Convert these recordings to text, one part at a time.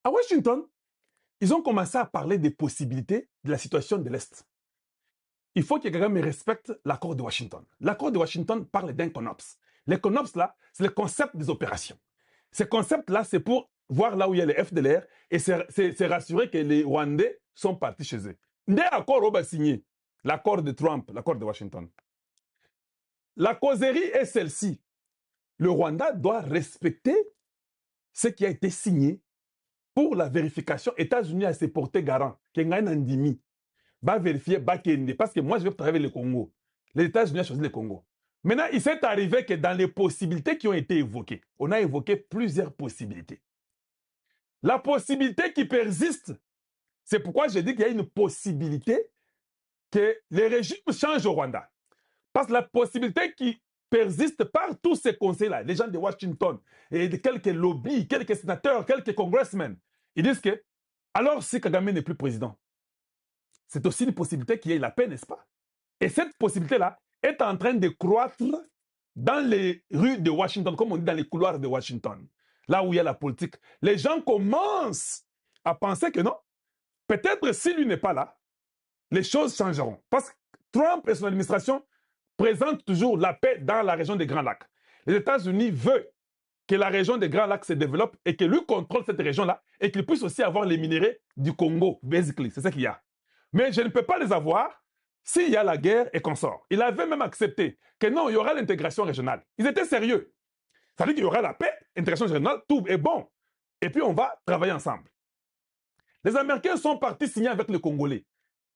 À Washington, ils ont commencé à parler des possibilités de la situation de l'Est. Il faut que Kagame respecte l'accord de Washington. L'accord de Washington parle d'un CONOPS. Les CONOPS, là, c'est le concept des opérations. Ces concepts-là, c'est pour voir là où il y a les FDLR et c'est rassurer que les Rwandais sont partis chez eux. Dès l'accord va signé, l'accord de Trump, l'accord de Washington. La causerie est celle-ci. Le Rwanda doit respecter ce qui a été signé pour la vérification. États-Unis a se porté garant. Kengaï Nandimi va vérifier Bakende. Parce que moi, je vais travailler le Congo. Les États-Unis ont choisi le Congo. Maintenant, il s'est arrivé que dans les possibilités qui ont été évoquées, on a évoqué plusieurs possibilités. La possibilité qui persiste, c'est pourquoi je dis qu'il y a une possibilité que les régimes changent au Rwanda. Parce que la possibilité qui persiste par tous ces conseils-là, les gens de Washington, et de quelques lobbies, quelques sénateurs, quelques congressmen, ils disent que, alors si Kagame n'est plus président, c'est aussi une possibilité qu'il y ait la paix, n'est-ce pas? Et cette possibilité-là est en train de croître dans les rues de Washington, comme on dit dans les couloirs de Washington, là où il y a la politique. Les gens commencent à penser que non, peut-être si lui n'est pas là, les choses changeront. Parce que Trump et son administration présentent toujours la paix dans la région des Grands Lacs. Les États-Unis veulent que la région des Grands Lacs se développe et que lui contrôle cette région-là et qu'il puisse aussi avoir les minéraux du Congo, basically. C'est ça qu'il y a. Mais je ne peux pas les avoir s'il y a la guerre et qu'on sort. Il avait même accepté que non, il y aura l'intégration régionale. Ils étaient sérieux. Ça veut dire qu'il y aura la paix, l'intégration régionale, tout est bon. Et puis on va travailler ensemble. Les Américains sont partis signer avec les Congolais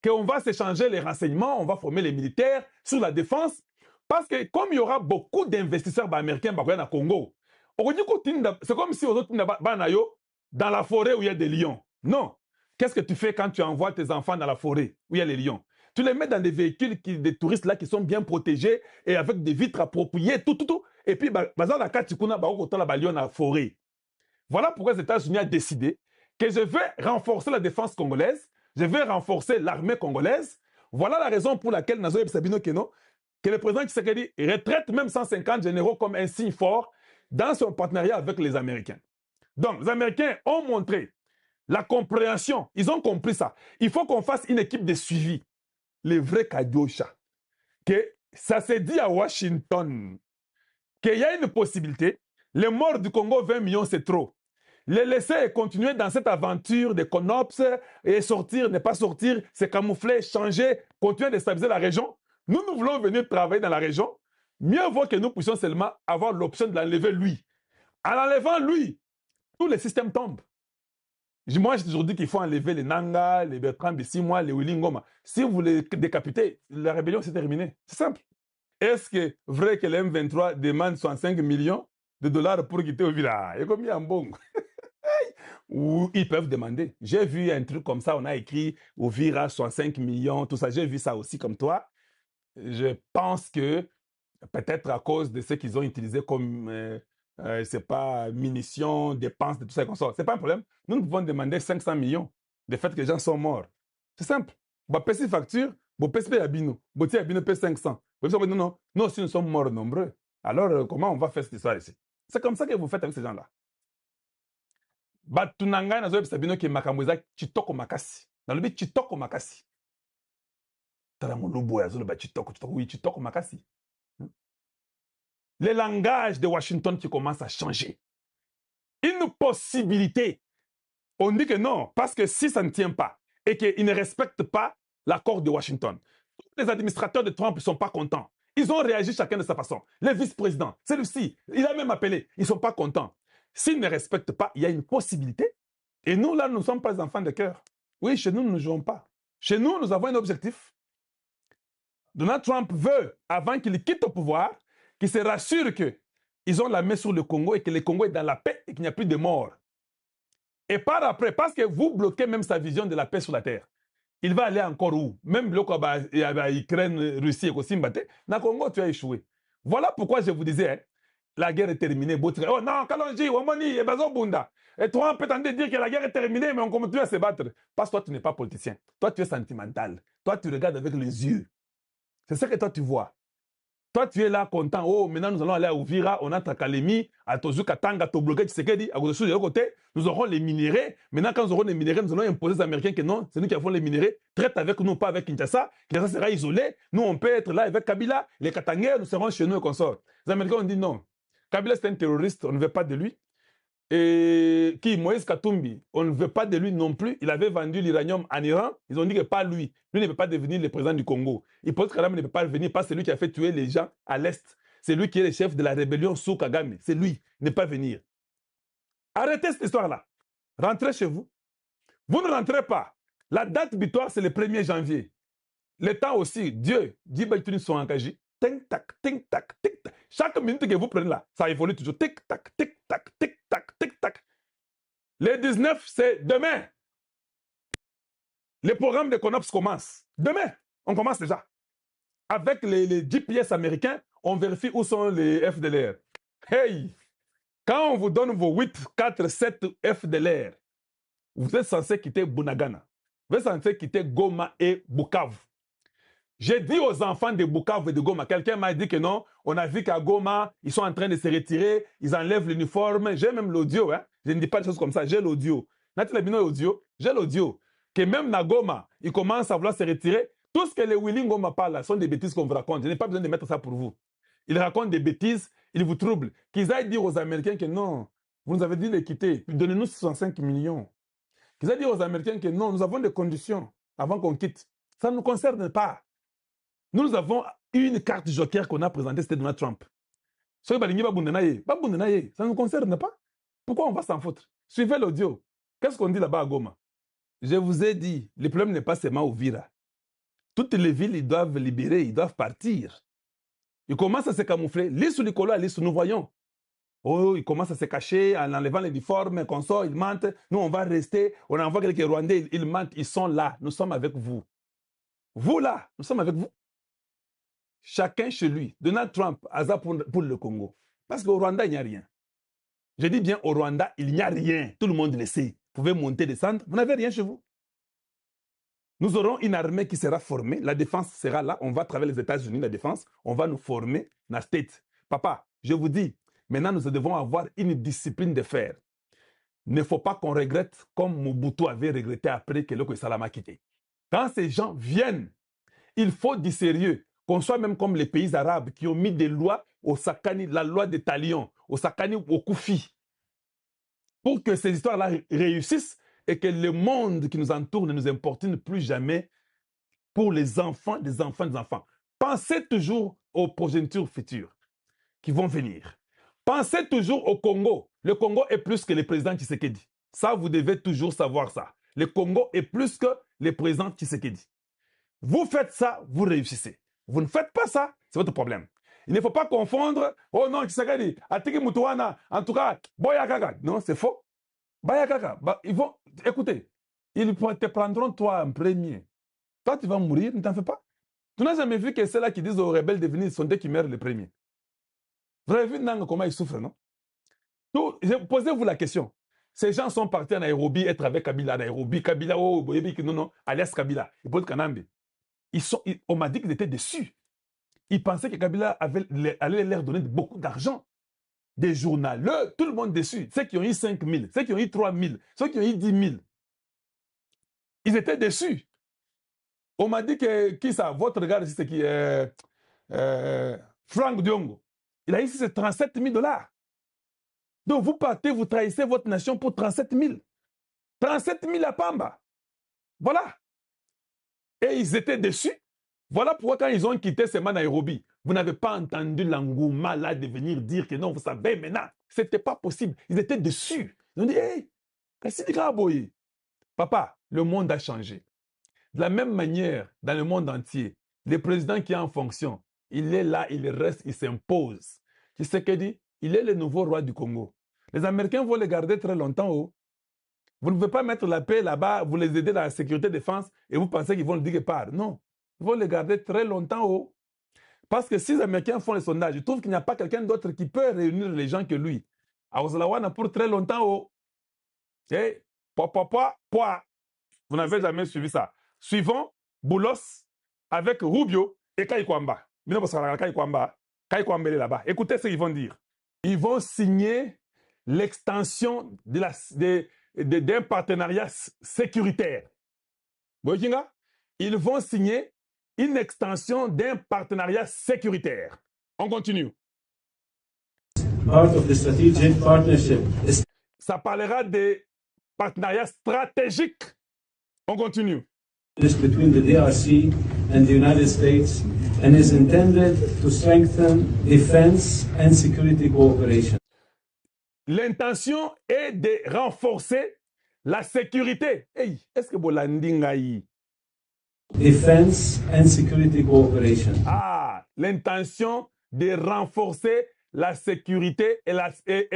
qu'on va s'échanger les renseignements, on va former les militaires sur la défense. Parce que comme il y aura beaucoup d'investisseurs américains au Congo, c'est comme si aux autres dans la forêt où il y a des lions. Non. Qu'est-ce que tu fais quand tu envoies tes enfants dans la forêt où il y a les lions? Tu les mets dans des véhicules, des touristes là qui sont bien protégés et avec des vitres appropriées, tout. Et puis, dans la forêt. Voilà pourquoi les États-Unis ont décidé que je vais renforcer la défense congolaise, je vais renforcer l'armée congolaise. Voilà la raison pour laquelle Nazo Sabino Keno, que le président Tshisekedi retraite même 150 généraux comme un signe fort dans son partenariat avec les Américains. Donc, les Américains ont montré la compréhension, ils ont compris ça. Il faut qu'on fasse une équipe de suivi. Les vrais Kadiocha. Que ça s'est dit à Washington qu'il y a une possibilité. Les morts du Congo, 20 millions, c'est trop. Les laisser continuer dans cette aventure de CONOPS et sortir, ne pas sortir, se camoufler, changer, continuer à déstabiliser la région. Nous voulons venir travailler dans la région. Mieux vaut que nous puissions seulement avoir l'option de l'enlever lui. En l'enlevant lui, tous les systèmes tombent. Moi, j'ai toujours dit qu'il faut enlever les Nanga, les Bertrand Bissimois, les Willy Ngoma. Si vous les décapitez, la rébellion c'est terminé. C'est simple. Est-ce que vrai que le M23 demande 65 millions de dollars pour quitter au village? Il y a combien en bon? Ou ils peuvent demander. J'ai vu un truc comme ça, on a écrit au virage 65 millions, tout ça. J'ai vu ça aussi comme toi. Je pense que peut-être à cause de ce qu'ils ont utilisé comme, c'est pas, munitions, dépenses, de tout ça qu'on sort. C'est pas un problème. Nous pouvons demander 500 millions de fait que les gens sont morts. C'est simple. Bah, payer facture, bah, payer Abino. Bah, Abino paye 500. Non, non, si nous sommes morts nombreux, alors comment on va faire cette histoire ici? C'est comme ça que vous faites avec ces gens-là. Batunanga na zoe sabino ke makambo eza chitoko makasi. Na lobi chitoko makasi. Tala molubo ya zolo ba chitoko, oui, chitoko makasi. Le langage de Washington qui commence à changer. Une possibilité. On dit que non, parce que si ça ne tient pas et qu'ils ne respectent pas l'accord de Washington, les administrateurs de Trump ne sont pas contents. Ils ont réagi chacun de sa façon. Les vice-présidents, celui-ci, il a même appelé. Ils ne sont pas contents. S'ils ne respectent pas, il y a une possibilité. Et nous, là, nous ne sommes pas des enfants de cœur. Oui, chez nous, nous ne jouons pas. Chez nous, nous avons un objectif. Donald Trump veut, avant qu'il quitte au pouvoir, qu'il se rassure qu'ils ont la main sur le Congo et que le Congo est dans la paix et qu'il n'y a plus de morts. Et par après, parce que vous bloquez même sa vision de la paix sur la terre, il va aller encore où? Même l'Ukraine, Russie et Kosimbate, dans le Congo, tu as échoué. Voilà pourquoi je vous disais, hein, la guerre est terminée. Oh non, Kalonji, Omoni, et Bunda. Et toi, on peut tenter de dire que la guerre est terminée, mais on continue à se battre. Parce que toi, tu n'es pas politicien. Toi, tu es sentimental. Toi, tu regardes avec les yeux. C'est ça que toi, tu vois. Toi, tu es là content. Oh, maintenant, nous allons aller à Ouvira, on a Takalemi, à Tozu Katanga, Toblogué, Tshisekedi, à de l'autre côté, nous aurons les minéraux. Maintenant, quand nous aurons les minéraux, nous allons imposer aux Américains que non, c'est nous qui avons les minéraux. Traite avec nous, pas avec Kinshasa. Kinshasa sera isolé. Nous, on peut être là avec Kabila. Les Katangais, nous serons chez nous et consorts. Les Américains ont dit non. Kabila, c'est un terroriste, on ne veut pas de lui. Et qui, Moïse Katumbi, on ne veut pas de lui non plus. Il avait vendu l'uranium en Iran. Ils ont dit que pas lui. Lui ne peut pas devenir le président du Congo. Hippolyte Kagame ne peut pas venir parce que c'est lui qui a fait tuer les gens à l'Est. C'est lui qui est le chef de la rébellion sous Kagame. C'est lui. Il ne peut pas venir. Arrêtez cette histoire-là. Rentrez chez vous. Vous ne rentrez pas. La date butoir, c'est le 1er janvier. Le temps aussi, Dieu, Djibaïtouni sont engagés. Tic-tac, tic-tac, tic-tac. Chaque minute que vous prenez là, ça évolue toujours. Tic-tac, tic-tac, tic-tac, tic-tac. Le 19, c'est demain. Le programme de CONOPS commence. Demain, on commence déjà. Avec les GPS américains, on vérifie où sont les FDLR. Hey! Quand on vous donne vos 8, 4, 7 FDLR, vous êtes censé quitter Bunagana. Vous êtes censé quitter Goma et Bukavu. J'ai dit aux enfants de Bukavu et de Goma, quelqu'un m'a dit que non, on a vu qu'à Goma, ils sont en train de se retirer, ils enlèvent l'uniforme. J'ai même l'audio, hein? Je ne dis pas des choses comme ça, j'ai l'audio. J'ai l'audio. Que même na Goma, ils commencent à vouloir se retirer. Tout ce que les Willy Ngoma parlent là sont des bêtises qu'on vous raconte. Je n'ai pas besoin de mettre ça pour vous. Ils racontent des bêtises, ils vous troublent. Qu'ils aillent dire aux Américains que non, vous nous avez dit de quitter, puis donnez-nous 65 millions. Qu'ils aillent dire aux Américains que non, nous avons des conditions avant qu'on quitte. Ça ne nous concerne pas. Nous avons une carte joker qu'on a présentée, c'était Donald Trump. Ça ne nous concerne pas. Pourquoi on va s'en foutre? Suivez l'audio. Qu'est-ce qu'on dit là-bas à Goma? Je vous ai dit, le problème n'est pas seulement Ouvira. Toutes les villes, ils doivent libérer, ils doivent partir. Ils commencent à se camoufler. Lisse Nicolas, lisse, nous voyons. Oh, ils commencent à se cacher en enlevant l'uniforme, qu'on sort, ils mentent. Nous, on va rester. On envoie quelques Rwandais, ils mentent. Ils sont là. Nous sommes avec vous. Vous là, nous sommes avec vous. Chacun chez lui. Donald Trump, hasard pour le Congo. Parce qu'au Rwanda, il n'y a rien. Je dis bien au Rwanda, il n'y a rien. Tout le monde le sait. Vous pouvez monter, descendre. Vous n'avez rien chez vous. Nous aurons une armée qui sera formée. La défense sera là. On va travailler les États-Unis, la défense. On va nous former dans la state. Papa, je vous dis, maintenant, nous devons avoir une discipline de fer. Il ne faut pas qu'on regrette comme Mobutu avait regretté après que Loko Salama a quitté. Quand ces gens viennent, il faut du sérieux. Qu'on soit même comme les pays arabes qui ont mis des lois au Sakani, la loi des talions, au Sakani, au Koufi, pour que ces histoires-là réussissent et que le monde qui nous entoure ne nous importune plus jamais pour les enfants des enfants des enfants. Pensez toujours aux progénitures futures qui vont venir. Pensez toujours au Congo. Le Congo est plus que le président Tshisekedi. Ça, vous devez toujours savoir ça. Le Congo est plus que le président Tshisekedi. Vous faites ça, vous réussissez. Vous ne faites pas ça, c'est votre problème. Il ne faut pas confondre, oh non, Tshisekedi, Atiki Mutuana, en tout cas, Boyakaka. Non, c'est faux. Boyakaka, ils vont, écoutez, ils te prendront toi en premier. Toi, tu vas mourir, ne t'en fais pas. Tu n'as jamais vu que ceux-là qui disent aux rebelles de venir sont eux qui meurent les premiers. Vous avez vu Nang comment ils souffrent, non? Posez-vous la question. Ces gens sont partis en Nairobi, être avec Kabila, Nairobi, Kabila, oh, non, non, alias Kabila, ils peuvent Kanambe. On m'a dit qu'ils étaient déçus. Ils pensaient que Kabila allait leur donner beaucoup d'argent. Des journaleux, tout le monde déçu. Ceux qui ont eu 5 000, ceux qui ont eu 3 000, ceux qui ont eu 10 000. Ils étaient déçus. On m'a dit que, qui ça, votre regard ici, c'est qui Frank Diongo. Il a ici, c'est 37 000 $. Donc vous partez, vous trahissez votre nation pour 37 000. 37 000 à Pamba. Voilà. Et ils étaient déçus. Voilà pourquoi quand ils ont quitté Sema Nairobi, vous n'avez pas entendu l'engouement là de venir dire que non, vous savez maintenant, ce n'était pas possible. Ils étaient déçus. Ils ont dit, hey, papa, le monde a changé. De la même manière, dans le monde entier, le président qui est en fonction, il est là, il reste, il s'impose. Tu sais ce qu'il dit? Il est le nouveau roi du Congo. Les Américains vont le garder très longtemps. Oh. Vous ne pouvez pas mettre la paix là-bas, vous les aider dans la sécurité défense et vous pensez qu'ils vont le dire quelque part. Non. Ils vont le garder très longtemps. Oh. Parce que si les Américains font les sondages, ils trouvent qu'il n'y a pas quelqu'un d'autre qui peut réunir les gens que lui. À Ozalawana pour très longtemps. Oh. Et, vous n'avez jamais suivi ça. Suivons Boulos avec Rubio et Kaikwamba. Kaiko Ambele là-bas. Écoutez ce qu'ils vont dire. Ils vont signer l'extension d'un partenariat sécuritaire. Boykinga, ils vont signer une extension d'un partenariat sécuritaire. On continue. Part of the strategic partnership is Ça parlera des partenariats stratégiques. On continue. between the DRC and the United States and is intended to strengthen defense and security cooperation. L'intention est de renforcer la sécurité. Hey, est-ce que vous l'avez? Defense and security cooperation. Ah, l'intention de renforcer la sécurité et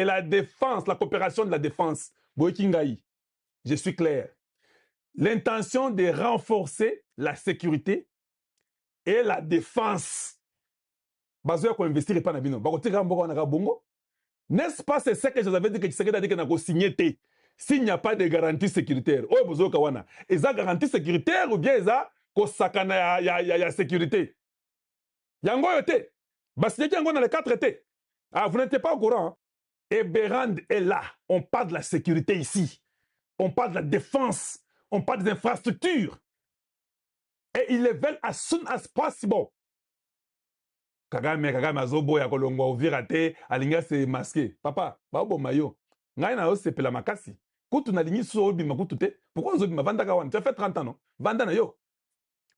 la défense, la coopération de la défense. Boykingaï, je suis clair. L'intention de renforcer la sécurité et la défense. Bazoya ko investir pas na bino. Bakotika mboko na bongo. N'est-ce pas c'est ce que je vous avais dit que Tshisekedi a dit que n'a ko signé té. S'il n'y a pas de garantie sécuritaire. Oyo bozo kawana. Eza garantie sécuritaire ou bien eza ko sakana ya sécurité. Yango yote. Basi yango na les 4 té. Ah, vous n'êtes pas au courant. Hein? Et Bérand est là. On parle de la sécurité ici. On parle de la défense. On parle des infrastructures. Et ils les veulent as soon as possible. Kagame azobo ya kolongwa ovira te, alinga se masqué. Papa, babo mayo. Ngai na ose pela makasi. Kutu na lingi so obima kutu te. Pourquoi ozobima vanda kawan? Tu as fait 30 ans, non? Vanda na yo.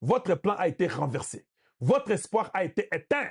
Votre plan a été renversé. Votre espoir a été éteint.